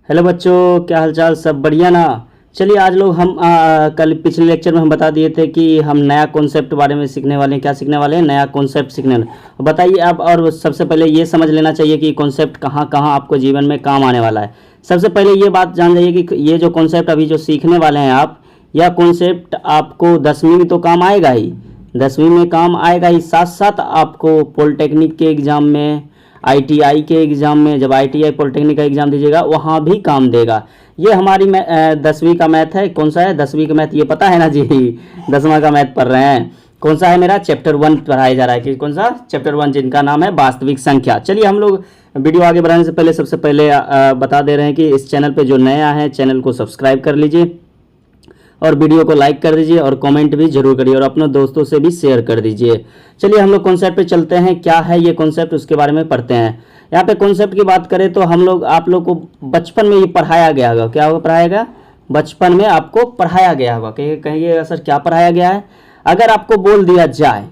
Hello बच्चों, क्या हालचाल? सब बढ़िया ना? चलिए आज लोग हम कल पिछले लेक्चर में हम बता दिए थे कि हम नया कॉन्सेप्ट बारे में सीखने वाले हैं। क्या सीखने वाले हैं? नया कॉन्सेप्ट सीखने वाले। बताइए अब। और सबसे पहले ये समझ लेना चाहिए कि कॉन्सेप्ट कहाँ कहाँ आपको जीवन में काम आने वाला है। सबसे पहले ये बात जान जाइए कि ये जो कॉन्सेप्ट अभी जो सीखने वाले हैं आप, यह कॉन्सेप्ट आपको 10वीं में तो काम आएगा ही, 10वीं में काम आएगा ही, साथ साथ आपको पॉलिटेक्निक के एग्ज़ाम में, आईटीआई के एग्ज़ाम में, जब आईटीआई पॉलिटेक्निक का एग्ज़ाम दीजिएगा वहाँ भी काम देगा। ये हमारी 10वीं का मैथ है। कौन सा है? 10वीं का मैथ, ये पता है ना जी? 10वां का मैथ पढ़ रहे हैं। कौन सा है? मेरा चैप्टर 1 पढ़ाया जा रहा है। कि कौन सा? चैप्टर 1, जिनका नाम है वास्तविक संख्या। चलिए हम लोग वीडियो आगे बढ़ाने से पहले सबसे पहले बता दे रहे हैं कि इस चैनल पे जो नया है चैनल को सब्सक्राइब कर लीजिए और वीडियो को लाइक कर दीजिए और कमेंट भी जरूर करिए और अपने दोस्तों से भी शेयर कर दीजिए। चलिए हम लोग कॉन्सेप्ट पे चलते हैं। क्या है ये कॉन्सेप्ट, उसके बारे में पढ़ते हैं। यहाँ पे कॉन्सेप्ट की बात करें तो हम लोग, आप लोग को बचपन में ये पढ़ाया गया होगा। क्या होगा? पढ़ाया गया, बचपन में आपको पढ़ाया गया होगा। कहिएगा सर क्या पढ़ाया गया है? अगर आपको बोल दिया जाए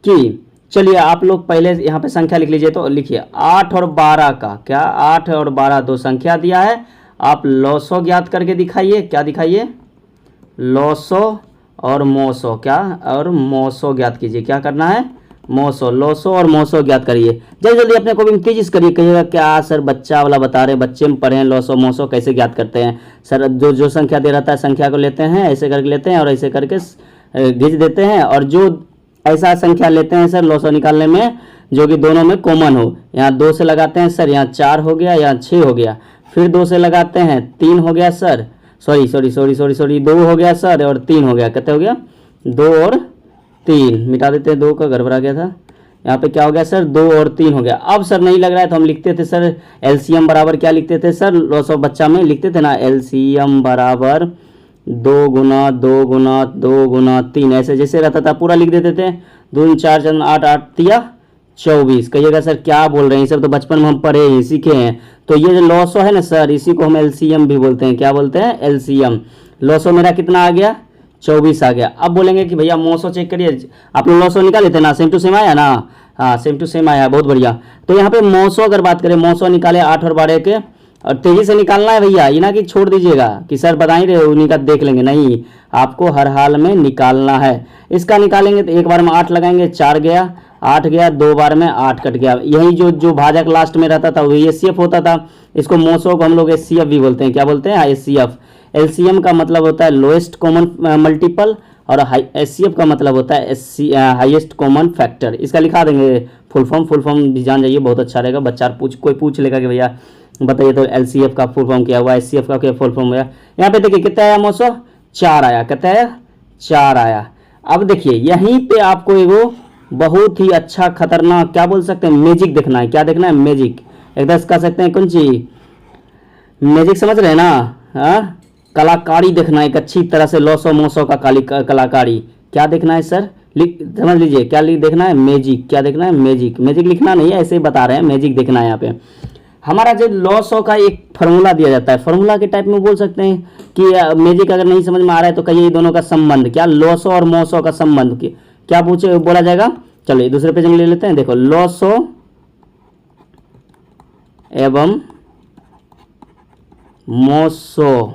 कि चलिए आप लोग पहले यहाँ पे संख्या लिख लीजिए, तो लिखिए 8 और 12 का, क्या 8 और 12 दो संख्या दिया है, आप लॉसो ज्ञात करके दिखाइए। क्या दिखाइए? लॉसो और मोसो। क्या? और मोसो ज्ञात कीजिए। क्या करना है? मोसो, लॉसो और मोसो ज्ञात करिए। जल्दी जल्दी अपने को भी तेजिस करिए। कहिएगा क्या सर बच्चा वाला बता रहे, बच्चे में पढ़े हैं लॉसो मोसो कैसे ज्ञात करते हैं सर? जो जो संख्या दे रहता है संख्या को लेते हैं, ऐसे करके लेते हैं और ऐसे करके घिंच देते हैं, और जो ऐसा संख्या लेते हैं सर लॉसो निकालने में जो कि दोनों में कॉमन हो। यहाँ 2 से लगाते हैं सर, यहाँ 4 हो गया, यहाँ 6 हो गया, फिर 2 से लगाते हैं 3 हो गया सर, सॉरी 2 हो गया सर और 3 हो गया। कितने हो गया? 2 और 3 मिटा देते हैं, 2 का गड़बड़ा गया था। यहाँ पे क्या हो गया सर? 2 और 3 हो गया। अब सर नहीं लग रहा है तो हम लिखते थे सर एलसीएम बराबर, क्या लिखते थे सर? लॉसो बच्चा में लिखते थे ना, एलसीएम बराबर 2 गुना 2 गुना 2 गुना 3, ऐसे जैसे रहता था पूरा लिख देते थे। 2 4 4 8 8 तिया 24। कहिएगा सर क्या बोल रहे हैं, सब तो बचपन में हम पढ़े हैं, सीखे हैं। तो ये जो लॉसो है ना सर, इसी को हम एलसीएम भी बोलते हैं। क्या बोलते हैं? एलसीएम। लॉसो मेरा कितना आ गया? 24 आ गया। अब बोलेंगे कि भैया मोसो चेक करिए। आप लोग लॉसो निकाले थे ना? सेम टू सेम आया ना? हाँ सेम टू सेम आया, बहुत बढ़िया। तो यहाँ पे मोसो अगर बात करें, मोसो निकाले 8 और 12 के, और तेजी से निकालना है भैया, ये ना कि छोड़ दीजिएगा कि सर बता ही रहे उन्हीं का देख लेंगे, नहीं, आपको हर हाल में निकालना है। इसका निकालेंगे तो एक बार में 8 लगाएंगे, 4 गया, 8 गया, 2 बार में 8 कट गया। यही जो जो भाजक लास्ट में रहता था वो एचसीएफ होता था। इसको मोसो को हम लोग एचसीएफ भी बोलते हैं। क्या बोलते हैं? एचसीएफ। एलसीएम का मतलब होता है लोएस्ट कॉमन मल्टीपल, और एचसीएफ का मतलब होता है हाईएस्ट कॉमन फैक्टर। इसका लिखा देंगे फुल फॉर्म भी जान जाइए, बहुत अच्छा रहेगा। बच्चा कोई पूछ लेगा कि भैया बताइए तो एलसीएफ का फुल फॉर्म क्या हुआ, एचसीएफ का क्या फुल फॉर्म हुआ। यहाँ पे देखिए कितना आया मोसो? 4 आया। कितना आया? 4 आया। अब देखिए यहीं पे आपको एगो बहुत ही अच्छा खतरनाक, क्या बोल सकते हैं, मैजिक देखना है। क्या देखना है? मैजिक। एकदम कह सकते हैं कौन चीज? मैजिक, समझ रहे हैं ना? हाँ, कलाकारी देखना है एक अच्छी तरह से, लॉसो मोसो का कलाकारी। क्या देखना है सर? समझ लीजिए क्या देखना है? मैजिक। क्या देखना है? मैजिक। मैजिक लिखना नहीं है, ऐसे ही बता रहे हैं, मैजिक देखना है यहाँ पे। हमारा जो लॉसो का एक फार्मूला दिया जाता है, फार्मूला के टाइप में बोल सकते हैं कि मैजिक अगर नहीं समझ में आ रहा है तो कहिए दोनों का संबंध। क्या? लॉसो और मोसो का संबंध क्या पूछे बोला जाएगा? चलिए दूसरे पेज में ले लेते हैं। देखो लॉसो एवं मोसो,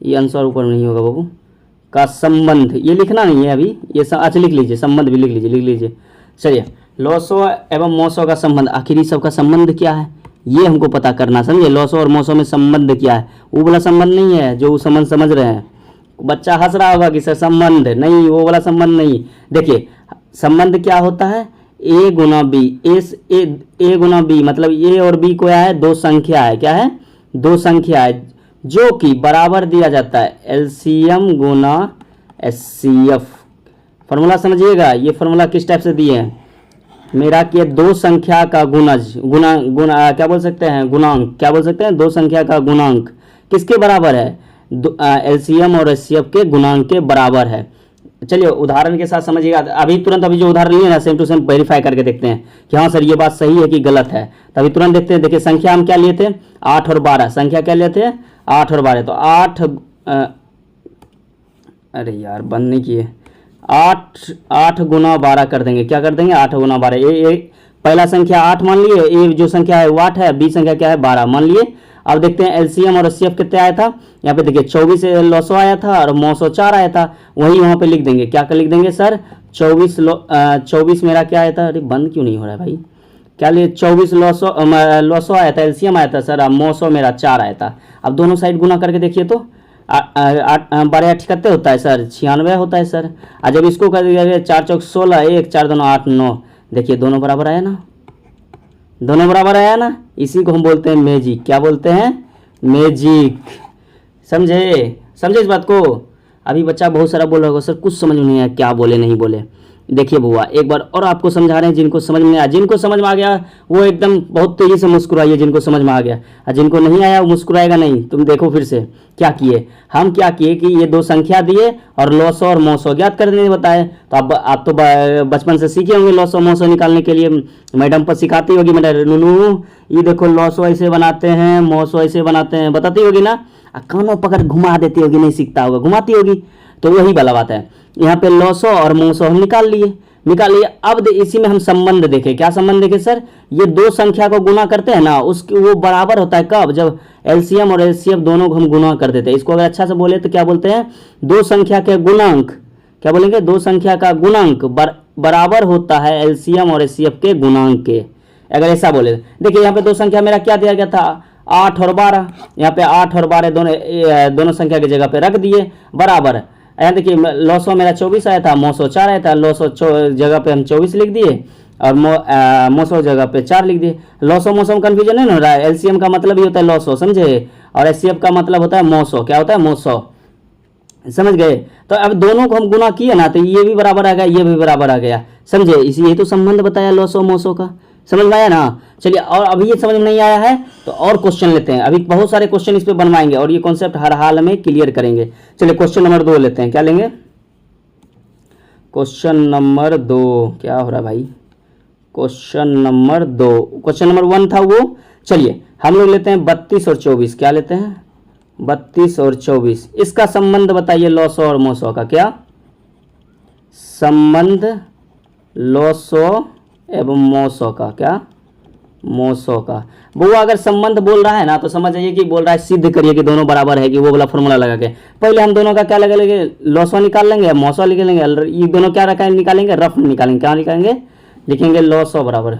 ये आंसर ऊपर नहीं होगा बाबू, का संबंध, ये लिखना नहीं है अभी, ये अच्छा लिख लीजिए, संबंध भी लिख लीजिए। चलिए लॉसो एवं मोसो का संबंध, आखिरी सबका संबंध क्या है ये हमको पता करना, समझे? लॉसो और मोसो में संबंध क्या है? वो वाला संबंध नहीं है जो संबंध समझ रहे हैं। बच्चा हंस रहा होगा कि सर संबंध नहीं, वो वाला संबंध नहीं। देखिए संबंध क्या होता है? ए गुना बी। ए गुना बी मतलब ए और बी को है, 2 संख्या है। क्या है? 2 संख्या है जो कि बराबर दिया जाता है एलसीएम गुना एचसीएफ। फॉर्मूला समझिएगा, ये फॉर्मूला किस टाइप से दिए हैं मेरा कि 2 संख्या का गुना क्या बोल सकते हैं? गुणांक। क्या बोल सकते हैं? 2 संख्या का गुणांक किसके बराबर है? एलसीएम और एचसीएफ के गुणांक के बराबर है। चलिए उदाहरण के साथ समझिएगा। अभी तुरंत अभी जो उदाहरण लिए ना सेम टू सेम वेरीफाई करके देखते हैं कि हाँ सर ये बात सही है कि गलत है। तभी तुरंत देखते हैं। देखिए संख्या हम क्या लिए थे? 8 और 12। संख्या क्या लिए थे? 8 और 12। तो 8 अरे यार बंद नहीं किए, 8 गुना 12 कर देंगे। क्या कर देंगे? 8 गुना 12। पहला संख्या 8 मान लिए, ए जो संख्या है वो 8 है, बी संख्या क्या है? 12 मान लिए। अब देखते हैं एलसीएम और एचसीएफ कितने आया था। यहाँ पे देखिए 24 लॉसो आया था और मौसो 4 आया था, वही वहाँ पे लिख देंगे। क्या कर लिख देंगे सर, 24 मेरा क्या आया था, अरे बंद क्यों नहीं हो रहा है भाई, क्या लिए 24 लॉसो आया था, एलसीएम आया था सर, अब मौसो मेरा 4 आया था। अब दोनों साइड गुना करके देखिए तो 12 कितने होता है सर, 96 होता है सर। और जब इसको कर दिया 4 चौक 16, 1 4 दोनों 8 9, देखिए दोनों बराबर आया ना, दोनों बराबर आया ना। इसी को हम बोलते हैं मैजिक। क्या बोलते हैं, मैजिक। समझे, समझे इस बात को। अभी बच्चा बहुत सारा बोल रहा होगा सर कुछ समझ में नहीं आया, क्या बोले नहीं बोले। देखिए बुआ एक बार और आपको समझा रहे हैं, जिनको समझ में आया, जिनको समझ में आ गया वो एकदम बहुत तेजी से मुस्कुराइए, जिनको समझ में आ गया, और जिनको नहीं आया वो मुस्कुराएगा नहीं। तुम देखो फिर से क्या किए, हम क्या किए कि ये दो संख्या दिए और लॉसो और मौसो ज्ञात करने बताए। तो अब आप तो बचपन से सीखे होंगे लॉसो मौसो निकालने के लिए, मैडम पर सिखाती होगी, मैडम नुनू ये देखो लॉसो ऐसे बनाते हैं, मौसो ऐसे बनाते हैं, बताती होगी ना। कानों पकड़ घुमा देती होगी, नहीं सीखता होगा, घुमाती होगी। तो वही वाला बात है, यहाँ पे लॉसो और मौसो हम निकाल लिए। अब इसी में हम संबंध देखें। क्या संबंध देखें सर, ये दो संख्या को गुना करते हैं ना, उसकी वो बराबर होता है कब, जब एलसीएम और एचसीएफ दोनों को हम गुना कर देते हैं। इसको अगर अच्छा से बोले तो क्या बोलते हैं, दो संख्या के गुणांक। क्या बोलेंगे, दो संख्या का गुणांक बराबर होता है एलसीएम और एचसीएफ के गुणांक के। अगर ऐसा बोले, देखिए यहाँ पे दो संख्या मेरा क्या दिया गया था, 8 और 12। यहाँ पे 8 और 12 दोनों संख्या की जगह पे रख दिए बराबर। यहाँ देखिए लॉसो मेरा 24 आया था, मौसो 4 आया था। लॉसो जगह पे हम 24 लिख दिए और मौसो जगह पे 4 लिख दिए। लॉसो मौसो में कन्फ्यूजन नहीं हो रहा है, एलसीएम का मतलब ही होता है लॉसो, समझे, और एचसीएफ का मतलब होता है मौसो। क्या होता है, मौसो, समझ गए। तो अब दोनों को हम गुना किए ना, तो ये भी बराबर आ गया, ये भी बराबर आ गया, समझे। इसी यही तो संबंध बताया लॉसो मौसो का, समझ में आया ना। चलिए, और अभी ये समझ में नहीं आया है तो और क्वेश्चन लेते हैं। अभी बहुत सारे क्वेश्चन इस पे बनवाएंगे और ये कॉन्सेप्ट हर हाल में क्लियर करेंगे। चलिए क्वेश्चन नंबर 2 लेते हैं। क्या लेंगे, क्वेश्चन नंबर 2 क्या हो रहा है भाई, क्वेश्चन नंबर 2, क्वेश्चन नंबर 1 था वो। चलिए हम लोग लेते हैं 32 और 24। क्या लेते हैं, 32 और 24। इसका संबंध बताइए लॉसो और मौसो का। क्या संबंध लॉसो एवं मौसो का, क्या मौसो का। वो अगर संबंध बोल रहा है ना तो समझ जाइए कि बोल रहा है सिद्ध करिए कि दोनों बराबर है, कि वो वाला फॉर्मूला लगा के। पहले हम दोनों का क्या लगा लेंगे, लॉसो निकाल लेंगे, मौसो निकालेंगे। ये दोनों क्या रखा निकालेंगे, रफ में निकालेंगे। क्या निकालेंगे, लिखेंगे लॉसो बराबर।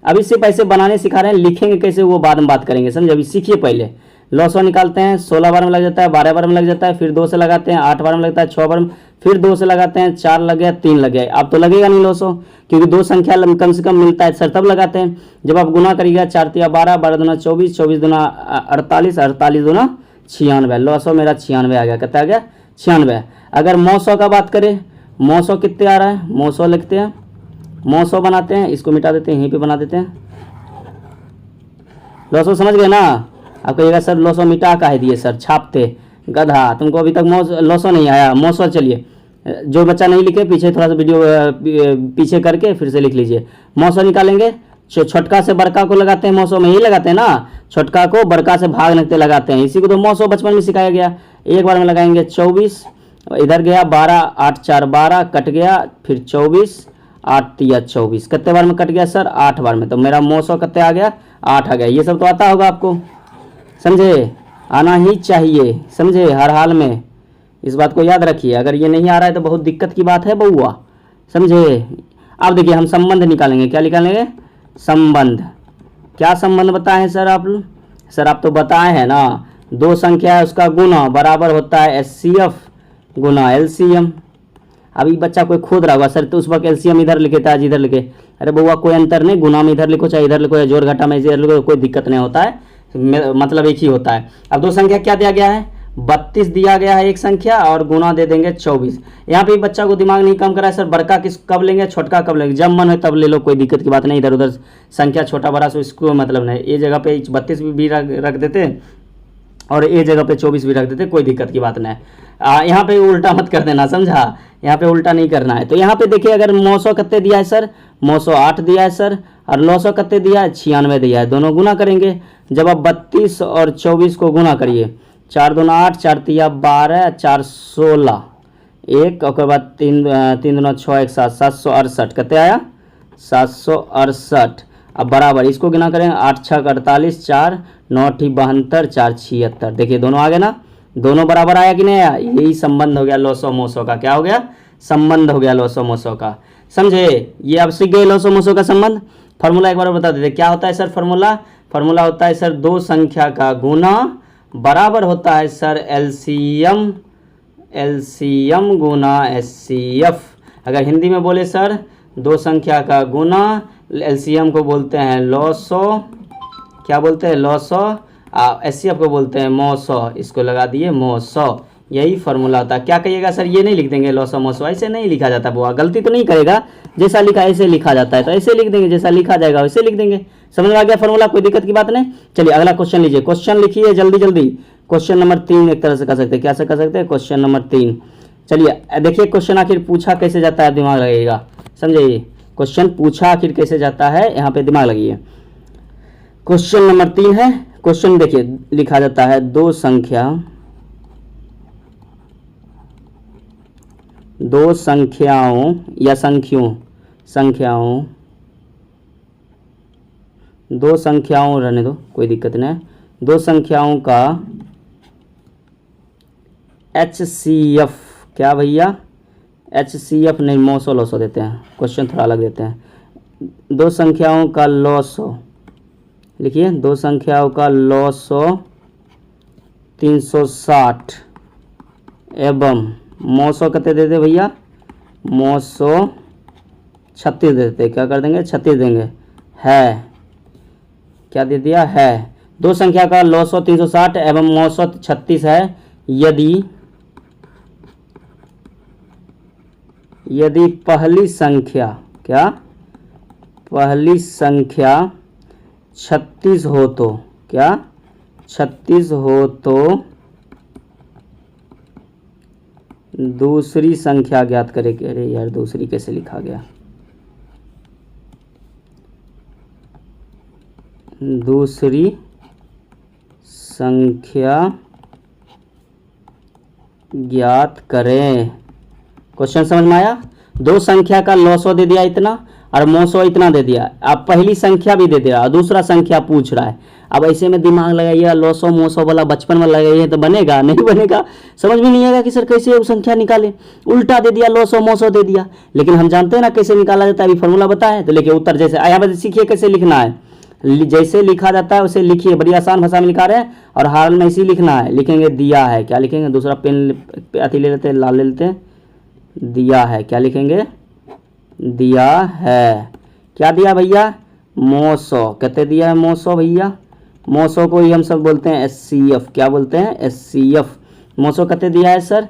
अभी सिर्फ ऐसे बनाने सिखा रहे हैं, लिखेंगे कैसे वो बाद में बात करेंगे, समझे। अभी सीखिए पहले। लॉसो निकालते हैं, 16 बार में लग जाता है, 12 बार में लग जाता है, फिर 2 से लगाते हैं, 8 बार में लगता है, 6 बार में, फिर 2 से लगाते हैं, 4 लग गया, 3 लग गया। अब तो लगेगा नहीं लॉसो, क्योंकि दो संख्या कम से कम मिलता है सर, तब लगाते हैं। जब आप गुना करिएगा, 4 तिया 12, 12 दूना 24, 24 दूना 48, 48 दूना 96। लॉसो मेरा 96 आ गया। कितना आ गया, 96। अगर मौसो का बात करें, मौसो कितने आ रहा है, मौसो लिखते हैं, मौसो बनाते हैं, इसको मिटा देते हैं, यहीं पे बना देते हैं। लॉसो समझ गए ना। आप कहिएगा सर लॉसो मिटा काहे दिए सर, छापते गधा, तुमको अभी तक लॉसो नहीं आया, मौसो। चलिए जो बच्चा नहीं लिखे पीछे थोड़ा सा वीडियो पीछे करके फिर से लिख लीजिए। मौसो निकालेंगे, छोटका से बड़का को लगाते हैं, मौसो में ही लगाते हैं ना, छोटका को बड़का से भाग नकते लगाते हैं, इसी को तो मौसो बचपन में सिखाया गया। एक बार में लगाएंगे 24, इधर गया 12, 8 4 12 कट गया, फिर 24, 8 तिया 24। कितने बार में कट गया सर, 8 बार में। तो मेरा मौसो कितने आ गया, 8 आ गया। ये सब तो आता होगा आपको, समझे, आना ही चाहिए, समझे, हर हाल में। इस बात को याद रखिए, अगर ये नहीं आ रहा है तो बहुत दिक्कत की बात है बउआ, समझे। अब देखिए हम संबंध निकालेंगे। क्या निकालेंगे, संबंध। क्या संबंध बताए सर आप, सर आप तो बताए हैं ना, दो संख्या है उसका गुना बराबर होता है एचसीएफ गुना एलसीएम। अभी बच्चा कोई खोद रहा होगा सर, तो उस वक्त एलसीएम इधर लिखे था, आज इधर लिखे। अरे बउआ कोई अंतर नहीं, गुना में इधर लिखो चाहे इधर लिखो, या जोड़ घटा में इधर लिखो, कोई दिक्कत नहीं होता है, मतलब एक ही होता है। अब दो संख्या क्या दिया गया है, 32 दिया गया है एक संख्या, और गुना दे देंगे 24। यहाँ पे बच्चा को दिमाग नहीं कम करा है सर, बड़का किस कब लेंगे, छोटका कब लेंगे, जब मन है तब ले लो, कोई दिक्कत की बात नहीं। इधर उधर संख्या छोटा बड़ा सो इसको मतलब नहीं, ये जगह पे 32 भी रख देते और ये जगह पे 24 भी रख देते, कोई दिक्कत की बात नहीं। यहाँ पे उल्टा मत कर देना, समझा, यहाँ पे उल्टा नहीं करना है। तो यहाँ पे देखिए अगर मौसो कितने दिया है सर, मौसो 8 दिया है सर, और लॉसो कितने दिया है, 96 दिया है। दोनों गुना करेंगे। जब आप 32 और 24 को गुना करिए, 4 दूना 8, 4 तिया 12, 4 16, 1 और बाद 3 दूना 6, 1 7, 768। कितने आया, 768। अब बराबर इसको गुना करेंगे, 8 6 48, 4 9 ठी 72, 4 76। देखिए दोनों आ गए ना, दोनों बराबर आया कि नहीं आया। यही संबंध हो गया लॉसो मोसो का। क्या हो गया? संबंध हो गया लॉसो मोसो का। समझे? ये अब सीख गए लॉसो मोसो का संबंध। फॉर्मूला एक बार बता देते क्या होता है सर। फॉर्मूला होता है सर दो संख्या का गुना बराबर होता है सर एलसीएम गुना एचसीएफ। अगर हिंदी में बोले सर दो संख्या का गुना, एलसीएम को बोलते हैं लॉसो, क्या बोलते हैं? लॉसो। एचसीएफ को बोलते हैं मोसो। इसको लगा दिए मोसो। यही फॉर्मूला होता है। क्या कहिएगा सर? ये नहीं लिख देंगे लॉसो मोसो, ऐसे नहीं लिखा जाता बुआ। गलती तो नहीं करेगा, जैसा लिखा ऐसे लिखा जाता है तो ऐसे लिख देंगे, जैसा लिखा जाएगा वैसे लिख देंगे। समझ में आ गया फॉर्मूला? कोई दिक्कत की बात नहीं। चलिए अगला क्वेश्चन लीजिए। क्वेश्चन लिखिए जल्दी जल्दी। क्वेश्चन नंबर 3 एक तरह से कर सकते हैं। क्या से कर सकते हैं? Question number 3। चलिए देखिए क्वेश्चन आखिर पूछा कैसे जाता है, दिमाग लगेगा। समझिए क्वेश्चन पूछा आखिर कैसे जाता है, यहाँ पे दिमाग लगाइए। क्वेश्चन नंबर 3 है। क्वेश्चन देखिए लिखा जाता है दो संख्याओं या दो संख्याओं रहने दो, कोई दिक्कत नहीं। दो संख्याओं का HCF, क्या भैया? HCF नहीं, मोसो लॉसो देते हैं। क्वेश्चन थोड़ा अलग देते हैं। दो संख्याओं का लॉसो लिखिए। दो संख्याओं का लॉसो 360 एवं मोसो कितने देते भैया? मोसो 36 देते। क्या कर देंगे? 36 देंगे। है क्या दे दिया? है। दो संख्या का लॉसो 360 एवं मोसो 36 है यदि पहली संख्या, क्या? पहली संख्या 36 हो तो, क्या? 36 हो तो दूसरी संख्या ज्ञात करें। अरे यार दूसरी कैसे लिखा गया? दूसरी संख्या ज्ञात करें। क्वेश्चन समझ में आया? दो संख्या का लॉसो दे दिया इतना और मोसो इतना दे दिया। अब पहली संख्या भी दे दिया और दूसरा संख्या पूछ रहा है। अब ऐसे में दिमाग लगाइए, लॉसो मोसो वाला बचपन में लगाइए तो बनेगा? नहीं बनेगा। समझ में नहीं आएगा कि सर कैसे वो संख्या निकाले। उल्टा दे दिया, लॉसो मोसो दे दिया। लेकिन हम जानते हैं ना कैसे निकाला जाता है, अभी फॉर्मूला बताए। तो लेकिन उत्तर जैसे यहाँ पर सीखिए कैसे लिखना है। जैसे लिखा जाता है वैसे लिखिए। बड़ी आसान भाषा में लिखा रहे हैं और हाल में इसी लिखना है। लिखेंगे दिया है। क्या लिखेंगे? दूसरा पेन अति ले लेते हैं, लाल ले लेते हैं। दिया है। क्या लिखेंगे? दिया है। क्या दिया भैया? मोसो। कहते दिया है मोसो भैया। मोसो को ही हम सब बोलते हैं HCF। क्या बोलते हैं? HCF। मोसो कहते दिया है सर?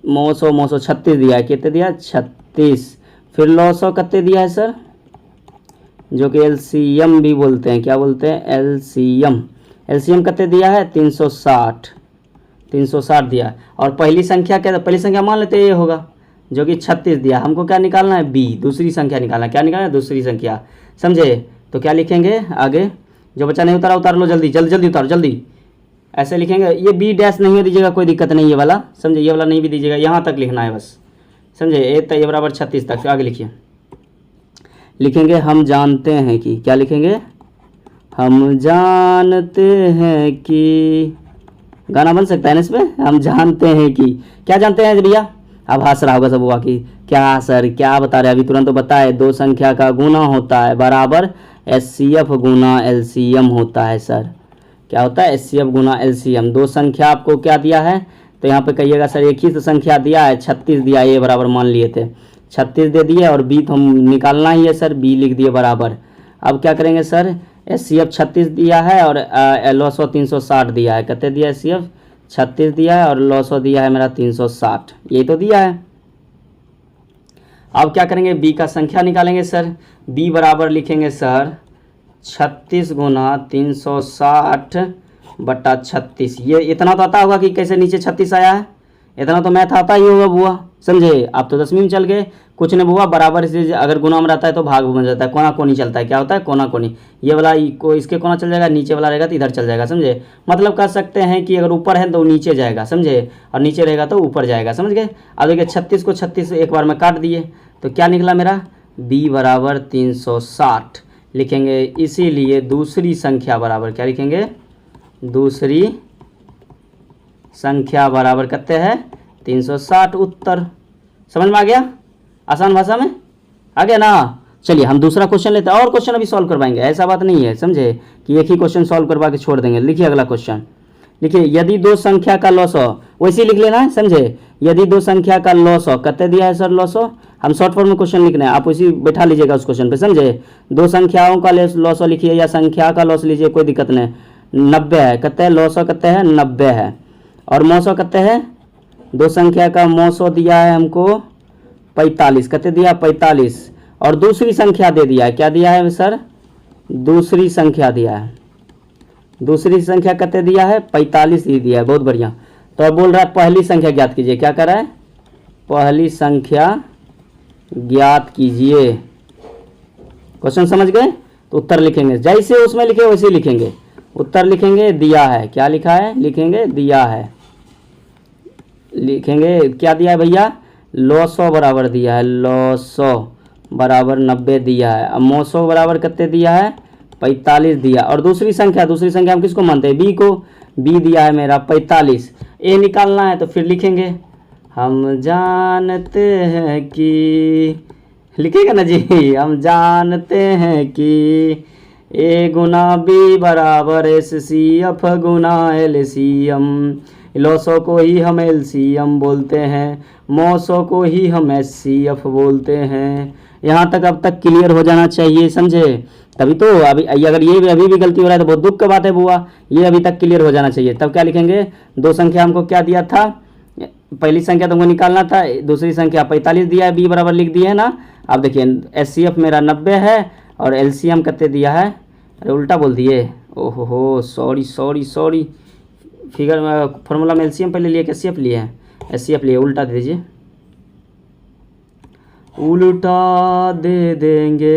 मोसो 36 दिया है। कितने दिया? 36। फिर लॉसो कहते दिया है सर? जो कि LCM भी बोलते हैं। क्या बोलते हैं? LCM कहते दिया है? 360 दिया। और पहली संख्या क्या? पहली संख्या मान लेते ये होगा, जो कि 36 दिया। हमको क्या निकालना है? B, दूसरी संख्या निकालना है। क्या निकालना है? दूसरी संख्या। समझे? तो क्या लिखेंगे आगे? जो बच्चा नहीं उतार लो जल्दी उतारो जल्दी। ऐसे लिखेंगे। ये B डैश नहीं दीजिएगा, कोई दिक्कत नहीं, ये वाला समझे। ये वाला नहीं भी दीजिएगा, यहाँ तक लिखना है बस। समझे? ये बराबर 36 तक। आगे लिखिए। लिखेंगे हम जानते हैं कि, क्या लिखेंगे? हम जानते हैं कि, गाना बन सकता है ना इसमें। हम जानते हैं कि, क्या जानते हैं भैया? अब हंस रहा होगा सब हुआ कि क्या सर क्या बता रहे? अभी तुरंत तो बताए। दो संख्या का गुना होता है बराबर HCF गुना LCM होता है सर। क्या होता है? HCF गुना LCM। दो संख्या आपको क्या दिया है? तो यहाँ पे कहिएगा सर एक ही तो संख्या दिया है, 36 दिया है। ये बराबर मान लिए थे, 36 दे दिए और B तो हम निकालना ही है सर। B लिख दिए बराबर। अब क्या करेंगे सर? HCF 36 दिया है और लॉसो 360 दिया है। कितने दिया? HCF 36 दिया है और लॉसो दिया है मेरा 360। यही तो दिया है। अब क्या करेंगे? B का संख्या निकालेंगे सर। B बराबर लिखेंगे सर 36 गुना 360 बटा 36। ये इतना तो आता होगा कि कैसे नीचे 36 आया है। इतना तो मैथ आता ही होगा बुआ। समझे? आप तो 10वीं में चल गए। कुछ नहीं बुआ, बराबर से अगर गुना में रहता है तो भाग बन जाता है। कोना कोनी चलता है। क्या होता है? कोना कोनी। ये वाला को इसके कोना चल जाएगा, नीचे वाला रहेगा तो इधर चल जाएगा। समझे? मतलब कह सकते हैं कि अगर ऊपर है तो नीचे जाएगा। समझे? और नीचे रहेगा तो ऊपर जाएगा। समझ गए? अब देखिए 36 को 36 एक बार में काट दिए तो क्या निकला मेरा? B बराबर 360 लिखेंगे। इसीलिए दूसरी संख्या बराबर क्या लिखेंगे? दूसरी संख्या बराबर कितने है 360। उत्तर समझ में आ गया, आसान भाषा में आ गया ना। चलिए हम दूसरा क्वेश्चन लेते हैं, और क्वेश्चन अभी सॉल्व करवाएंगे, ऐसा बात नहीं है समझे कि एक ही क्वेश्चन सॉल्व करवा के छोड़ देंगे। लिखिए अगला क्वेश्चन, लिखिए यदि दो संख्या का लॉसो, वैसे ही लिख लेना है समझे। यदि दो संख्या का लॉसो कितने दिया है सर लॉसो, हम शॉर्ट फॉर्म में क्वेश्चन लिखना है, आप उसी बैठा लीजिएगा उस क्वेश्चन पे समझे। दो संख्याओं का लॉसो लिखिए या संख्या का लॉस लीजिए, कोई दिक्कत नहीं। 90 है कितने है, लॉसो कितने है 90 है, और मौसो कितने है, दो संख्या का मौसो दिया है हमको 45, कितने दिया 45, और दूसरी संख्या दे दिया है, क्या दिया है सर, दूसरी संख्या दिया है, दूसरी संख्या कितने दिया है 45 ही दिया है, बहुत बढ़िया। तो अब बोल रहा है पहली संख्या ज्ञात कीजिए, क्या कर रहा है, पहली संख्या ज्ञात कीजिए। क्वेश्चन समझ गए, तो उत्तर लिखेंगे जैसे उसमें लिखे वैसे लिखेंगे, उत्तर लिखेंगे दिया है, क्या लिखा है लिखेंगे दिया है, लिखेंगे क्या दिया है भैया, लॉसो बराबर दिया है, लॉसो बराबर 90 दिया है, अब मौसो बराबर कितने दिया है 45 दिया, और दूसरी संख्या हम किसको मानते हैं, बी को, बी दिया है मेरा 45। ए निकालना है तो फिर लिखेंगे हम जानते हैं कि, लिखेगा ना जी, हम जानते हैं कि ए गुना बी बराबर एस सी एफ गुना एल सी एम, लॉसो को ही हम एल सी एम बोलते हैं, मौसो को ही हम एस सी एफ बोलते हैं। यहाँ तक अब तक क्लियर हो जाना चाहिए समझे, तभी तो अभी अगर ये भी अभी भी गलती हो रहा है तो बहुत दुख की बात है बुआ, ये अभी तक क्लियर हो जाना चाहिए। तब क्या लिखेंगे, दो संख्या हमको क्या दिया था, पहली संख्या तुमको निकालना था, दूसरी संख्या 45 दिया है, बी बराबर लिख दिए है ना। अब देखिए एस सी एफ मेरा 90 है और एल सी एम कितने दिया है, अरे उल्टा बोल दिए, ओहो sorry sorry sorry, figure formula में एल सी एम पहले लिए, एस सी एफ लिए हैं, एस सी एफ लिए, उल्टा दे दीजिए, उल्टा दे देंगे,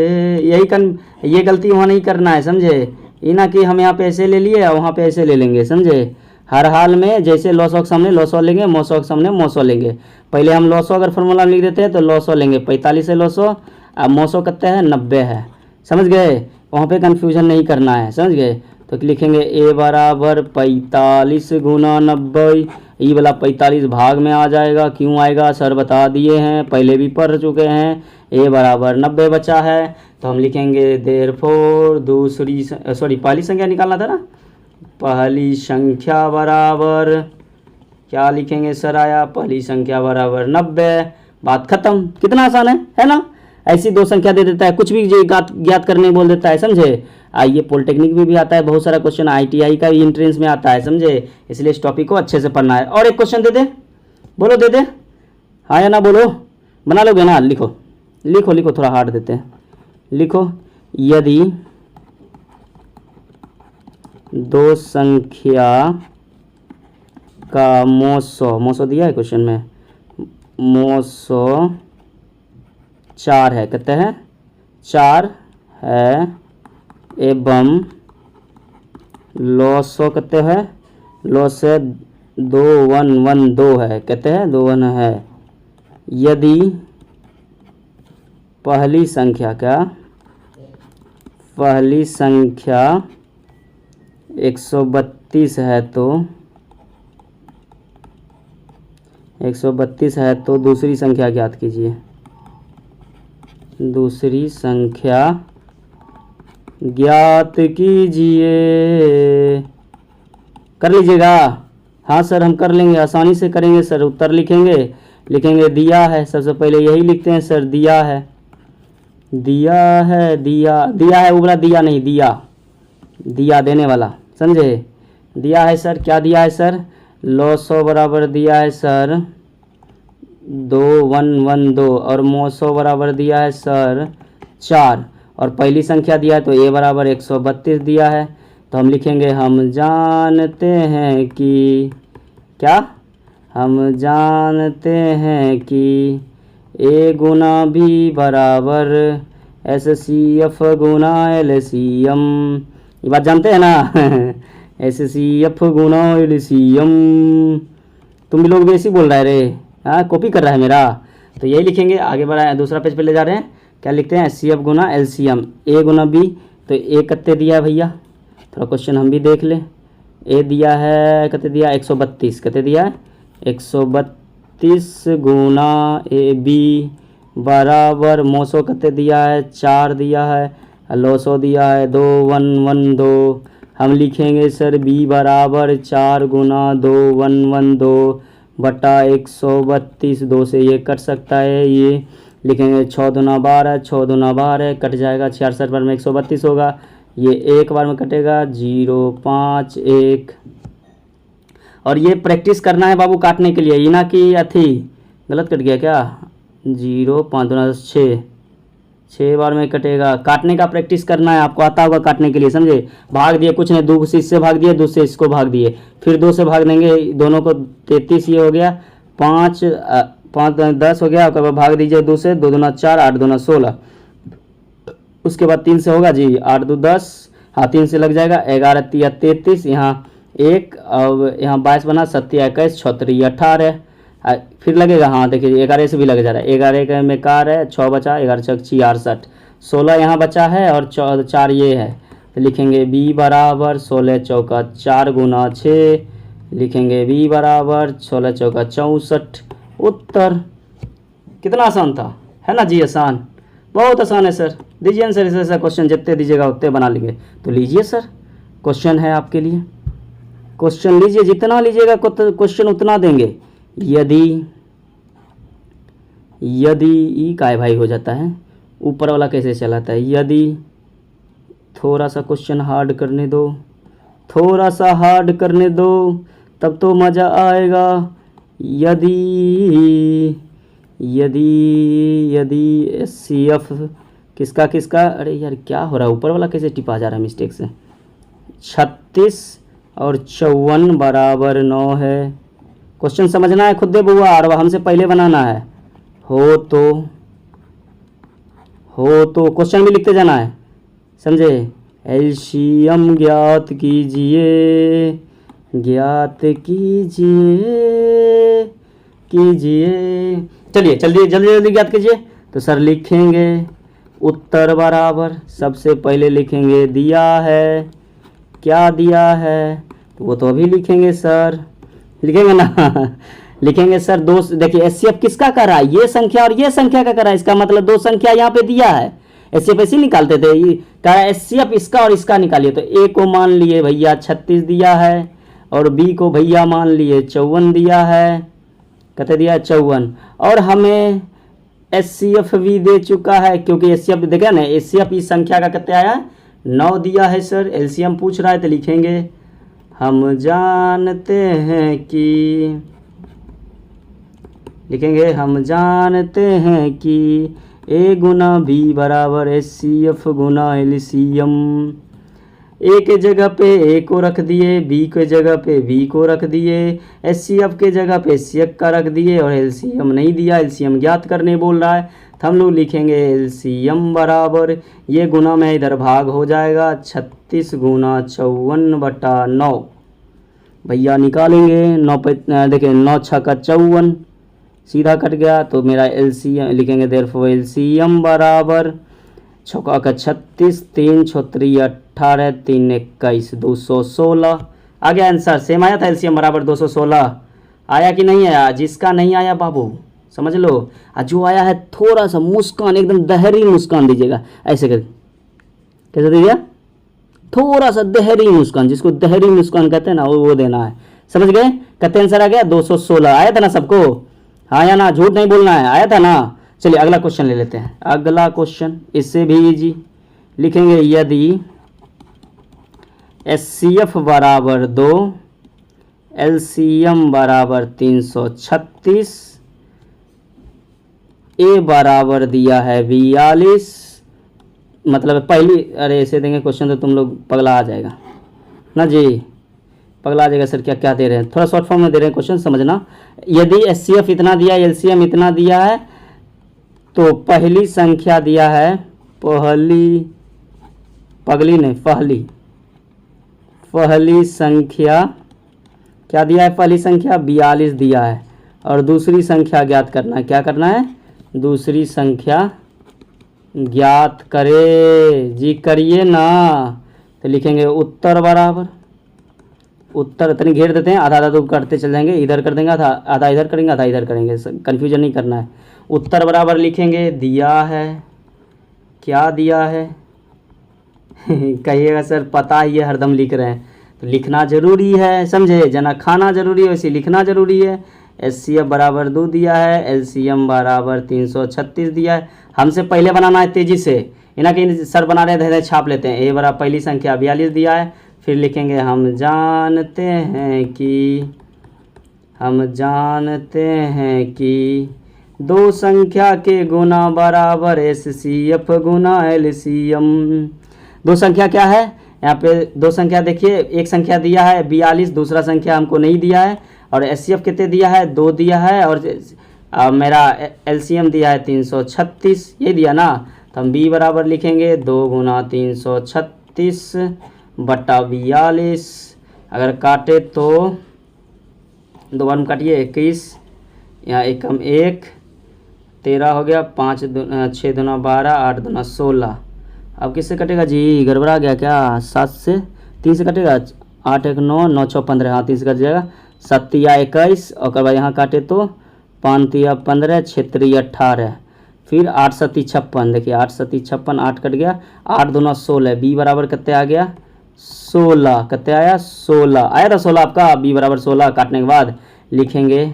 ये गलती वहाँ नहीं करना है समझे, ये ना कि हम यहाँ पे ऐसे ले लिए और वहाँ पे ऐसे ले लेंगे समझे। हर हाल में जैसे लॉसो के सामने लॉसो लेंगे, मौसो के सामने मौसो लेंगे। पहले हम लॉसो अगर फॉर्मूला में लिख देते हैं तो लॉसो लेंगे 45 है लॉसो, अब मौसो कितने है 90 है, समझ गए, वहाँ पे कन्फ्यूजन नहीं करना है समझ गए। तो लिखेंगे ए बराबर 45 गुना 90, ये वाला 45 भाग में आ जाएगा, क्यों आएगा सर बता दिए हैं, पहले भी पढ़ चुके हैं। ए बराबर 90 बचा है तो हम लिखेंगे देयरफॉर दूसरी पहली संख्या निकालना था ना, पहली संख्या बराबर क्या लिखेंगे सर, आया पहली संख्या बराबर 90, बात खत्म। कितना आसान है ना, ऐसी दो संख्या दे देता है, कुछ भी ज्ञात करने बोल देता है समझे। आइए पॉलिटेक्निक में भी आता है बहुत सारा क्वेश्चन, आईटीआई का भी एंट्रेंस में आता है समझे, इसलिए इस टॉपिक को अच्छे से पढ़ना है। और एक क्वेश्चन दे दे, बोलो दे दे, हाँ या ना बोलो, बना लोगे ना, लिखो लिखो लिखो, थोड़ा हार्ड देते हैं, लिखो यदि दो संख्या का मौसो दिया है क्वेश्चन में, मौसो 4 है, कितने हैं 4 है, एवं लॉसो कितने है, लॉस 2 1 1 2 है, कितने हैं 2 1 है। यदि पहली संख्या 132 है तो 132 है तो दूसरी संख्या ज्ञात कीजिए, दूसरी संख्या ज्ञात कीजिए, कर लीजिएगा। हाँ सर हम कर लेंगे, आसानी से करेंगे सर। उत्तर लिखेंगे दिया है, सबसे पहले यही लिखते हैं सर, दिया है दिया है, उबरा दिया नहीं, दिया देने वाला समझे, दिया है सर, क्या दिया है सर, लॉसो बराबर दिया है सर 2 1 1 2, और मौसो बराबर दिया है सर 4, और पहली संख्या दिया है तो ए बराबर 132 दिया है। तो हम लिखेंगे हम जानते हैं कि, क्या, हम जानते हैं कि ए गुना बी बराबर एस सी एफ गुना एल सी एम, ये बात जानते हैं ना एस सी एफ गुना एल सी एम, तुम भी लोग भी ऐसे बोल रहा है रे, हाँ कॉपी कर रहा है मेरा। तो यही लिखेंगे, आगे बढ़ा दूसरा पेज पे ले जा रहे हैं, क्या लिखते हैं एस सी एफ गुना एल सी एम, ए गुना बी, तो ए कितने दिया है भैया, थोड़ा क्वेश्चन हम भी देख लें, ए दिया है कते दिया 132 कते दिया है 132 गुना ए बी बराबर मोसो कते दिया है 4 दिया है लोसो दिया है 2 1 1 2। हम लिखेंगे सर बी बराबर 4 गुना 2 1 1 2 बटा 132। 2 से ये कट सकता है, ये लिखेंगे 6 दूना 12 6 दूना 12 कट जाएगा 66 बार में 132 होगा, ये एक बार में कटेगा 0 5 1। और ये प्रैक्टिस करना है बाबू काटने के लिए, ये ना कि अथी गलत कट गया क्या 0 5 दूना 6 बार में कटेगा। काटने का प्रैक्टिस करना है, आपको आता होगा काटने के लिए, समझे। भाग दिए कुछ नहीं, 2 से इससे भाग दिए 2 से इसको भाग दिए, फिर 2 से भाग देंगे दोनों को 33 ये हो गया 5 5 10 हो गया। उसके बाद भाग दीजिए 2 से 2 दूना 4 8 दूना 16, उसके बाद 3 से होगा जी 8 2 10, हाँ 3 से लग जाएगा 11 3 33, यहाँ 1 अब यहाँ 22 बना 7 21 36 18 फिर लगेगा, हाँ देखिए 11 से भी लग जा रहा है 11 में 4 है 6 बचा 11 6 66 16 यहाँ बचा है और 4 ये है, तो लिखेंगे b बराबर 16 चौका 4 गुना 6, लिखेंगे b बराबर 16 चौका 64। उत्तर कितना आसान था, है ना जी, आसान बहुत आसान है सर। दीजिए आंसर, ऐसा क्वेश्चन जितने दीजिएगा उतने बना लेंगे। तो लीजिए सर, क्वेश्चन है आपके लिए, क्वेश्चन लीजिए, जितना लीजिएगा क्वेश्चन उतना देंगे। यदि ई काय भाई हो जाता है, ऊपर वाला कैसे चलाता है, यदि थोड़ा सा क्वेश्चन हार्ड करने दो, थोड़ा सा हार्ड करने दो तब तो मज़ा आएगा। यदि SCF किसका किसका, अरे यार क्या हो रहा है, ऊपर वाला कैसे टिपा जा रहा है मिस्टेक से। 36 और 54 बराबर 9 है। क्वेश्चन समझना है खुद दे बुआ, और हमसे पहले बनाना है। हो तो क्वेश्चन भी लिखते जाना है, समझे। एलसीएम ज्ञात कीजिए चलिए जल्दी जल्दी ज्ञात कीजिए। तो सर लिखेंगे उत्तर बराबर, सबसे पहले लिखेंगे दिया है, क्या दिया है, तो वो तो अभी लिखेंगे सर, लिखेंगे ना लिखेंगे सर 2, देखिए एचसीएफ किसका कर रहा है, ये संख्या और ये संख्या का कर रहा है, इसका मतलब 2 संख्या यहाँ पे दिया है। एचसीएफ ऐसे निकालते थे, ये कह रहा है एचसीएफ इसका और इसका निकालिए। तो ए को मान लिए भैया 36 दिया है, और बी को भैया मान लिए 54 दिया है, कहते दिया 54, और हमें एचसीएफ भी दे चुका है, क्योंकि एचसीएफ देखा ना, एचसीएफ इस संख्या का कितना आया 9 दिया है सर। एलसीएम पूछ रहा है तो लिखेंगे हम जानते हैं कि, लिखेंगे हम जानते हैं कि ए गुना बी बराबर एचसीएफ गुना एलसीएम। ए के जगह पे ए को रख दिए, बी के जगह पे बी को रख दिए, एचसीएफ के जगह पे एचसीएफ का रख दिए, और एलसीएम नहीं दिया, एलसीएम ज्ञात करने बोल रहा है, तो हम लोग लिखेंगे एलसीएम बराबर, ये गुना में इधर भाग हो जाएगा 36 गुना 54 बटा 9। भैया निकालेंगे 9 पे, देखिए 9 6 का 54 सीधा कट गया, तो मेरा एलसीएम लिखेंगे देयरफॉर एलसीएम बराबर 6 का 36 3 6 18 3 21 216। आ गया आंसर, सेम आया था, एलसीएम बराबर 216 आया कि नहीं आया। जिसका नहीं आया बाबू समझ लो, जो आया है थोड़ा सा मुस्कान, एकदम दहरी मुस्कान दीजिएगा, ऐसे कर, कैसे दीजिए, थोड़ा सा दहरी मुस्कान, जिसको दहरी मुस्कान कहते हैं ना, वो देना है, समझ गए। कहते आंसर आ गया 216, आया था ना सबको, हाँ या ना, झूठ नहीं बोलना है, आया था ना। चलिए अगला क्वेश्चन ले लेते हैं, अगला क्वेश्चन इससे भी इजी, लिखेंगे यदि एचसीएफ बराबर 2, एलसीएम बराबर 336, ए बराबर दिया है 42, मतलब पहली, अरे ऐसे देंगे क्वेश्चन तो तुम लोग पगला आ जाएगा ना जी, पगला आ जाएगा सर, क्या क्या दे रहे हैं, थोड़ा शॉर्ट फॉर्म में दे रहे हैं क्वेश्चन, समझना। यदि एचसीएफ इतना दिया, एलसीएम इतना दिया है, तो पहली संख्या दिया है, पहली संख्या क्या दिया है, पहली संख्या 42 दिया है, और दूसरी संख्या ज्ञात करना है, क्या करना है, दूसरी संख्या ज्ञात करे जी, करिए ना। तो लिखेंगे उत्तर बराबर, उत्तर इतनी घेर देते हैं, आधा आधा तो करते चल जाएंगे, इधर कर देंगे आधा, आधा इधर करेंगे आधा इधर करेंगे, कन्फ्यूजन नहीं करना है। उत्तर बराबर लिखेंगे, दिया है, क्या दिया है कहिएगा सर पता ही है हरदम लिख रहे हैं, तो लिखना जरूरी है, समझे, जना खाना जरूरी है वैसे लिखना जरूरी है। HCF बराबर 2 दिया है, LCM बराबर 336 दिया है। हमसे पहले बनाना है तेज़ी से, इना कि सर बना रहे हैं छाप लेते हैं। ए बराबर पहली संख्या 42 दिया है, फिर लिखेंगे हम जानते हैं कि दो संख्या के गुना बराबर HCF गुना LCM। दो संख्या क्या है, यहाँ पे दो संख्या देखिए, एक संख्या दिया है 42, दूसरा संख्या हमको नहीं दिया है, और HCF कितने दिया है 2 दिया है, और मेरा LCM दिया है 336, ये दिया ना, तो हम B बराबर लिखेंगे 2 गुना 336 बटा 42। अगर काटे तो 2 बार में काटिए 21, यहाँ एक कम 1 13 हो गया, 5 6 दूना 12, 8 दूना 16। अब किससे कटेगा जी, गड़बड़ा गया क्या, 7 से 3 से कटेगा, 8 1 9 9 6 15, हाँ 3 से कट जाएगा, 7 तिया 21, और बाद यहाँ काटे तो 5 तिया 15, 6 तिया 18, फिर 8 7 56, देखिए 8 7 56, 8 कट गया, 8 दूना 16, बी बराबर कितने आ गया 16, कितने आया 16 आया था 16 आपका, बी बराबर 16। काटने के बाद लिखेंगे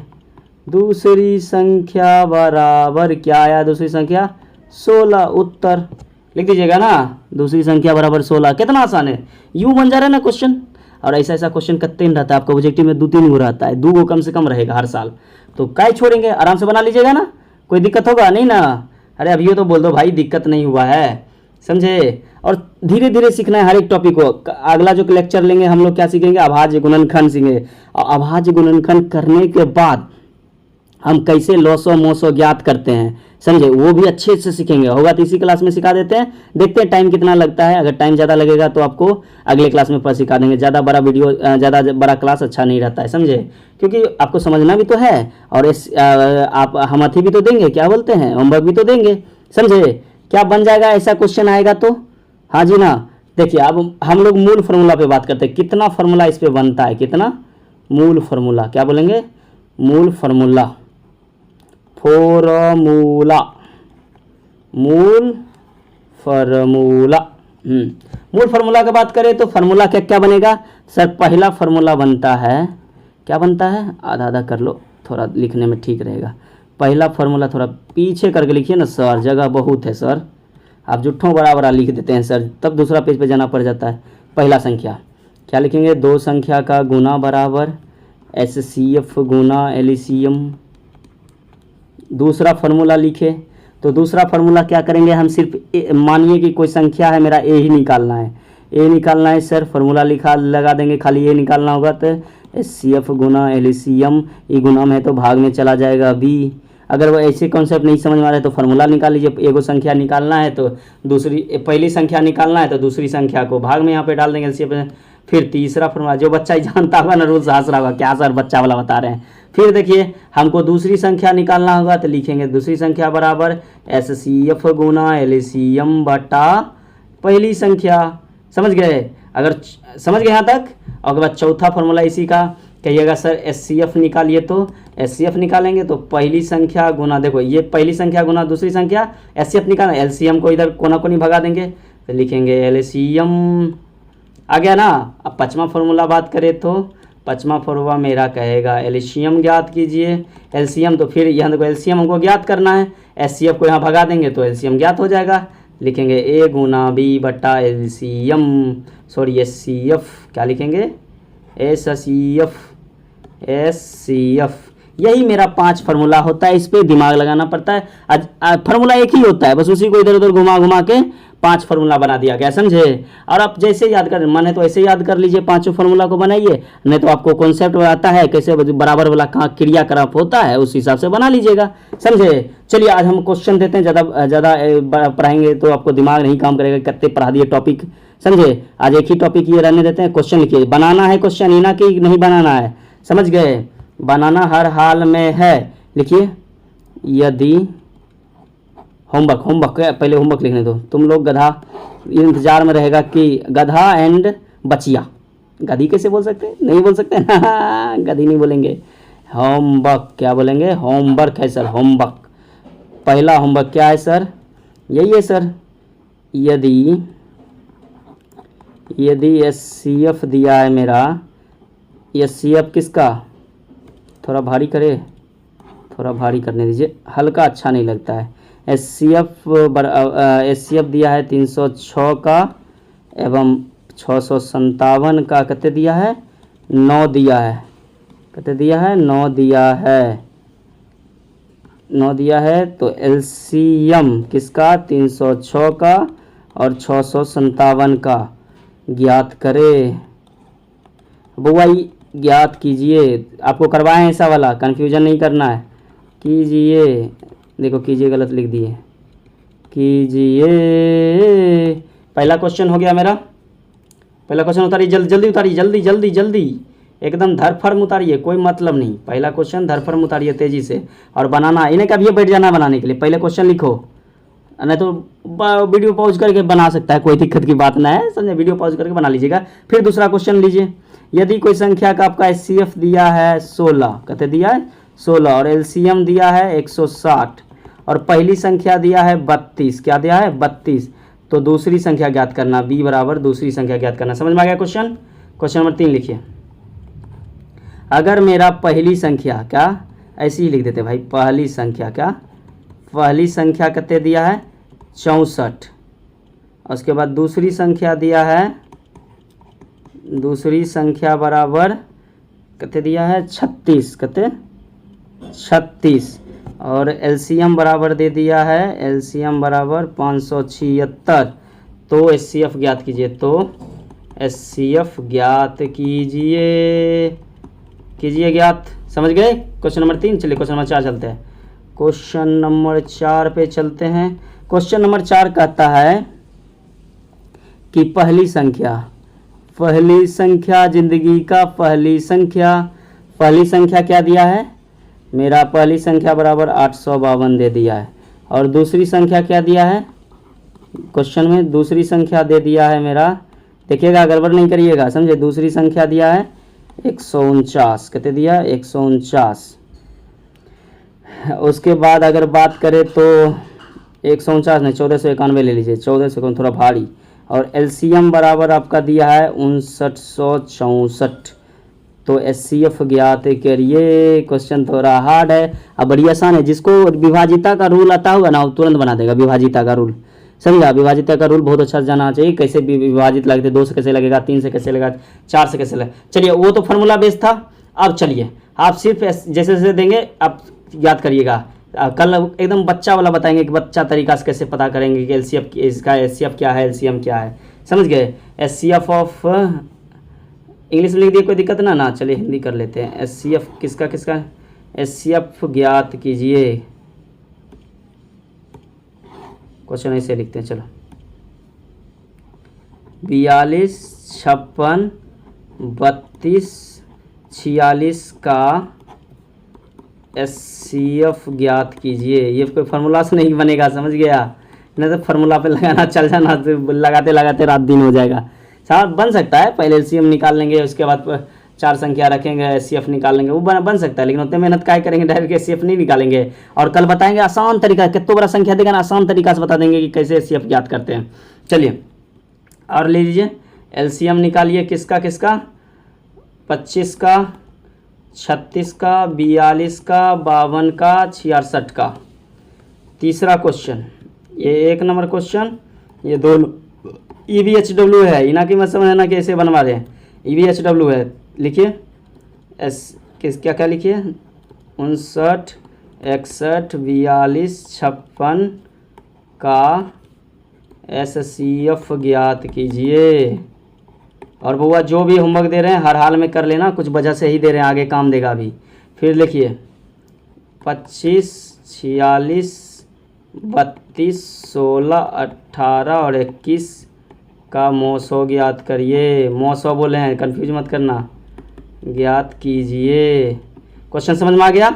दूसरी संख्या बराबर क्या आया, दूसरी संख्या 16, उत्तर लिख दीजिएगा ना, दूसरी संख्या बराबर 16। कितना आसान है, यूं बन जा रहा है ना क्वेश्चन। और ऐसा क्वेश्चन कितने रहता है आपका ऑब्जेक्टिव में, 2-3 गो रहता है, 2 गो कम से कम रहेगा हर साल, तो काय छोड़ेंगे, आराम से बना लीजिएगा ना, कोई दिक्कत होगा नहीं ना। अरे अभी तो बोल दो भाई दिक्कत नहीं हुआ है, समझे। और धीरे धीरे सीखना है हर एक टॉपिक को। अगला जो लेक्चर लेंगे हम लोग क्या सीखेंगे, अभाज्य गुणनखंड सीखेंगे, और अभाज्य गुणनखंड करने के बाद हम कैसे लॉसो मोसो ज्ञात करते हैं, समझे, वो भी अच्छे से सीखेंगे। होगा तो इसी क्लास में सिखा देते हैं, देखते हैं टाइम कितना लगता है। अगर टाइम ज़्यादा लगेगा तो आपको अगले क्लास में सिखा देंगे। ज़्यादा बड़ा वीडियो, ज़्यादा बड़ा क्लास अच्छा नहीं रहता है, समझे, क्योंकि आपको समझना भी तो है, और आप हम अथी भी तो देंगे, क्या बोलते हैं, होमवर्क भी तो देंगे, समझे। क्या बन जाएगा, ऐसा क्वेश्चन आएगा तो, हाँ जी ना। देखिए अब हम लोग मूल फार्मूला पे बात करते हैं, कितना फार्मूला इस पे बनता है, कितना मूल फार्मूला, क्या बोलेंगे, मूल फार्मूला, मूल फार्मूला की बात करें तो फार्मूला क्या क्या बनेगा सर। पहला फार्मूला बनता है, क्या बनता है, आधा आधा कर लो, थोड़ा लिखने में ठीक रहेगा। पहला फार्मूला थोड़ा पीछे करके लिखिए ना सर, जगह बहुत है सर, आप जुट्ठों बड़ा बड़ा लिख देते हैं सर, तब दूसरा पेज पे जाना पड़ जाता है। पहला संख्या क्या लिखेंगे, दो संख्या का गुना बराबर HCF गुना LCM। दूसरा फार्मूला लिखे तो दूसरा फार्मूला क्या करेंगे, हम सिर्फ मानिए कि कोई संख्या है, मेरा ए ही निकालना है, ए निकालना है सर, फार्मूला लगा देंगे, खाली ए निकालना होगा तो HCF गुना LCM, ये गुना में है तो भाग में चला जाएगा बी। अगर वो ऐसे कॉन्सेप्ट नहीं समझ में आ रहा है तो फार्मूला निकाल लीजिए, एगो संख्या निकालना है तो दूसरी, पहली संख्या निकालना है तो दूसरी संख्या को भाग में यहाँ पे डाल देंगे LCM। फिर तीसरा फार्मूला, जो बच्चा ही जानता होगा ना रोज हंस रहा होगा, क्या सर बच्चा वाला बता रहे हैं। फिर देखिए हमको दूसरी संख्या निकालना होगा तो लिखेंगे दूसरी संख्या बराबर HCF गुना LCM बटा पहली संख्या, समझ गए। अगर समझ गए यहाँ तक, और उसके बाद चौथा फार्मूला इसी का, कहिएगा सर HCF निकालिए, तो HCF निकालेंगे तो पहली संख्या गुना, देखो ये पहली संख्या गुना दूसरी संख्या, HCF निकालना, LCM को इधर कोना कोनी भगा देंगे तो लिखेंगे LCM, आ गया ना। अब पाँचवा फार्मूला बात करें तो पाँचवा फार्मूला मेरा कहेगा LCM ज्ञात कीजिए, LCM तो फिर यहाँ देखो LCM हमको ज्ञात करना है, HCF को यहाँ भगा देंगे तो LCM ज्ञात हो जाएगा, लिखेंगे A गुना B बटा LCM, सॉरी HCF, क्या लिखेंगे SCF। यही मेरा 5 फार्मूला होता है, इस पर दिमाग लगाना पड़ता है। फार्मूला एक ही होता है, बस उसी को इधर उधर घुमा घुमा के 5 फार्मूला बना दिया गया, समझे। और आप जैसे याद कर, माने तो ऐसे याद कर लीजिए, 5 फार्मूला को बनाइए, नहीं तो आपको कॉन्सेप्ट आता है कैसे बराबर वाला क्रियाकलाप होता है, उस हिसाब से बना लीजिएगा, समझे। चलिए आज हम क्वेश्चन देते हैं, ज़्यादा पढ़ाएंगे तो आपको दिमाग नहीं काम करेगा, कितने पढ़ा दिए टॉपिक, समझे। आज एक ही टॉपिक ये रहने देते हैं, क्वेश्चन लिखिए, बनाना है क्वेश्चन, ही ना कि नहीं बनाना है, समझ गए, बनाना हर हाल में है। लिखिए यदि होमवर्क पहले होमवर्क लिखने दो, तुम लोग गधा इंतजार में रहेगा कि गधा एंड बचिया, गधी कैसे बोल सकते हैं, नहीं बोल सकते ना गधी नहीं बोलेंगे। होमवर्क क्या बोलेंगे, होमवर्क है सर, होमवर्क। पहला होमवर्क क्या है सर, यही है सर। यदि एचसीएफ दिया है मेरा, एचसीएफ किसका, थोड़ा भारी करे, थोड़ा भारी करने दीजिए, हल्का अच्छा नहीं लगता है। एचसीएफ दिया है 306 का एवं 657 का, कितने दिया है, 9 दिया है, कितने दिया है, 9 दिया है, 9 दिया है। तो एलसीएम किसका, 306 का और 657 का ज्ञात करे। बुआ ज्ञात कीजिए, आपको करवाएं ऐसा वाला, कन्फ्यूजन नहीं करना है, कीजिए। देखो कीजिए गलत लिख दिए, कीजिए। पहला क्वेश्चन हो गया मेरा, पहला क्वेश्चन उतारिए, जल्दी उतारिए, जल्दी एकदम धरफर्म उतारिए, कोई मतलब नहीं। पहला क्वेश्चन धरफर्म उतारिए तेजी से, और बनाना इन्हें कभी बैठ जाना बनाने के लिए, पहले क्वेश्चन लिखो, नहीं तो वीडियो पॉज करके बना सकता है, कोई दिक्कत की बात ना है, समझे, वीडियो पॉज करके बना लीजिएगा। फिर दूसरा क्वेश्चन लीजिए, यदि कोई संख्या का आपका एचसीएफ दिया है 16, कहते दिया है 16, और एलसीएम दिया है 160, और पहली संख्या दिया है 32, क्या दिया है 32, तो दूसरी संख्या ज्ञात करना, बी बराबर दूसरी संख्या ज्ञात करना। समझ में आ गया क्वेश्चन। क्वेश्चन नंबर 3 लिखिए, अगर मेरा पहली संख्या, क्या ऐसे ही लिख देते भाई, पहली संख्या, क्या पहली संख्या कितने दिया है 64, उसके बाद दूसरी संख्या दिया है, दूसरी संख्या बराबर कितने दिया है 36, कितने 36, और एलसीएम बराबर दे दिया है, एलसीएम बराबर 576, तो एचसीएफ ज्ञात कीजिए, तो एचसीएफ ज्ञात कीजिए ज्ञात। समझ गए क्वेश्चन नंबर 3। चलिए क्वेश्चन नंबर 4 चलते हैं, क्वेश्चन नंबर 4 पे चलते हैं। क्वेश्चन नंबर 4 कहता है कि पहली संख्या जिंदगी का पहली संख्या क्या दिया है मेरा, पहली संख्या बराबर 852 दे दिया है, और दूसरी संख्या क्या दिया है, क्वेश्चन में दूसरी संख्या दे दिया है मेरा, देखिएगा गड़बड़ नहीं करिएगा, समझे, दूसरी संख्या दिया है 149, कितने दिया 149। उसके बाद अगर बात करें तो 149 नहीं 1491 ले लीजिए, 1491 थोड़ा भारी, और एलसीएम बराबर आपका दिया है 5964, तो एचसीएफ ज्ञात करिए। क्वेश्चन थोड़ा हार्ड है, अब बड़ी आसान है, जिसको विभाजिता का रूल आता होगा ना वो तुरंत बना देगा, विभाजिता का रूल, समझा, विभाजिता का रूल बहुत अच्छा जाना चाहिए, कैसे विभाजित लगते, 2 से कैसे लगेगा, 3 से कैसे लगेगा, 4 से कैसे लगेगा। चलिए वो तो फार्मूला बेस था, अब चलिए आप सिर्फ जैसे जैसे देंगे आप याद करिएगा, कल एकदम बच्चा वाला बताएंगे कि बच्चा तरीका से कैसे पता करेंगे कि एलसीएफ इसका एचसीएफ क्या है, एलसीएम क्या है, समझ गए। एचसीएफ ऑफ इंग्लिश में लिख दिए, कोई दिक्कत ना, चलिए हिंदी कर लेते हैं। एचसीएफ किसका एचसीएफ ज्ञात कीजिए, क्वेश्चन ऐसे लिखते हैं, चलो 42, 56, 32, 46 का एचसीएफ ज्ञात कीजिए। ये कोई फार्मूला से नहीं बनेगा, समझ गया, नहीं तो फार्मूला पे लगाना चल जाना, लगाते लगाते रात दिन हो जाएगा। साहब बन सकता है, पहले एलसीएम निकाल लेंगे, उसके बाद 4 संख्या रखेंगे, एचसीएफ निकाल लेंगे, वो बन सकता है, लेकिन उतने मेहनत काय करेंगे, डायरेक्ट एचसीएफ नहीं निकालेंगे। और कल बताएंगे आसान तरीका, कितना बड़ा संख्या देगा ना, आसान तरीका से बता देंगे कि कैसे एचसीएफ ज्ञात करते हैं। चलिए और ले लीजिए, एलसीएम निकालिए, किसका 25 का, 36 का, 42 का, 52 का, 66 का। तीसरा क्वेश्चन, ये 1 नंबर क्वेश्चन, ये दोनों EVHW है, इना की मत समझना कैसे बनवा रहे हैं, EVHW है, लिखिए क्या लिखिए 59, 61, 42, 56 का एचसीएफ ज्ञात कीजिए। और बउआ जो भी होमवर्क दे रहे हैं हर हाल में कर लेना, कुछ वजह से ही दे रहे हैं, आगे काम देगा अभी। फिर लिखिए 25, 46, 32, 16, 18 और 21 का मौसो ज्ञात करिए। मौसो बोले हैं, कंफ्यूज मत करना, ज्ञात कीजिए। क्वेश्चन समझ में आ गया।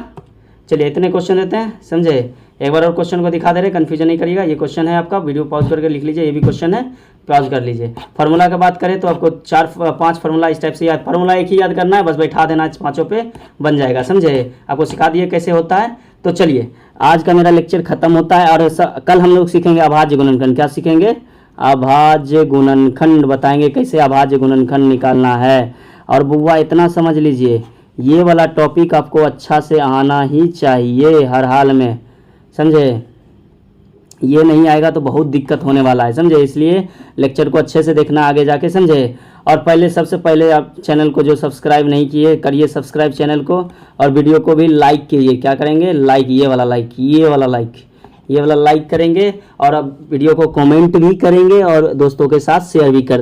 चलिए इतने क्वेश्चन देते हैं, समझे। एक बार और क्वेश्चन को दिखा दे रहे, कन्फ्यूजन नहीं करिएगा। ये क्वेश्चन है आपका, वीडियो पॉज करके लिख लीजिए, ये भी क्वेश्चन है, पॉज कर लीजिए। फार्मूला की बात करें तो आपको 4-5 फार्मूला इस टाइप से याद, फार्मूला एक ही याद करना है, बस बैठा देना, पाँचों पे बन जाएगा, समझे। आपको सिखा दिए कैसे होता है। तो चलिए आज का मेरा लेक्चर खत्म होता है, और कल हम लोग सीखेंगे अभाज्य गुणनखंड। क्या सीखेंगे? अभाज्य गुणनखंड बताएंगे कैसे अभाज्य गुणनखंड निकालना है। और बुआ इतना समझ लीजिए, ये वाला टॉपिक आपको अच्छा से आना ही चाहिए हर हाल में, समझे। ये नहीं आएगा तो बहुत दिक्कत होने वाला है, समझे। इसलिए लेक्चर को अच्छे से देखना आगे जाके, समझे। और पहले सबसे पहले आप चैनल को जो सब्सक्राइब नहीं किए करिए सब्सक्राइब चैनल को, और वीडियो को भी लाइक कीजिए। क्या करेंगे? लाइक, ये वाला लाइक, ये वाला लाइक करेंगे, और अब वीडियो को कमेंट भी करेंगे और दोस्तों के साथ शेयर भी कर